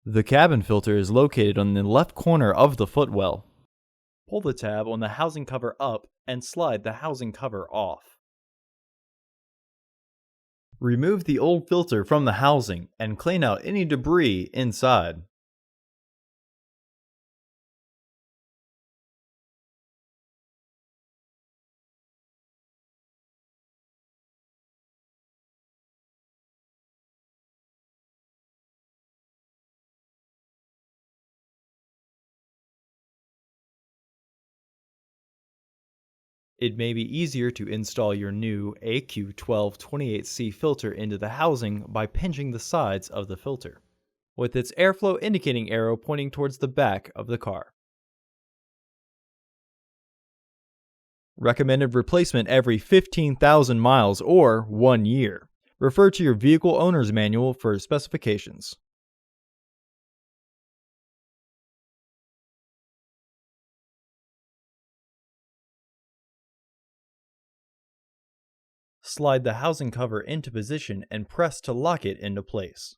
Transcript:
The cabin filter is located on the left corner of the footwell. Pull the tab on the housing cover up and slide the housing cover off. Remove the old filter from the housing and clean out any debris inside. It may be easier to install your new AQ1228C filter into the housing by pinching the sides of the filter, with its airflow indicating arrow pointing towards the back of the car. Recommended replacement every 15,000 miles or 1 year. Refer to your vehicle owner's manual for specifications. Slide the housing cover into position and press to lock it into place.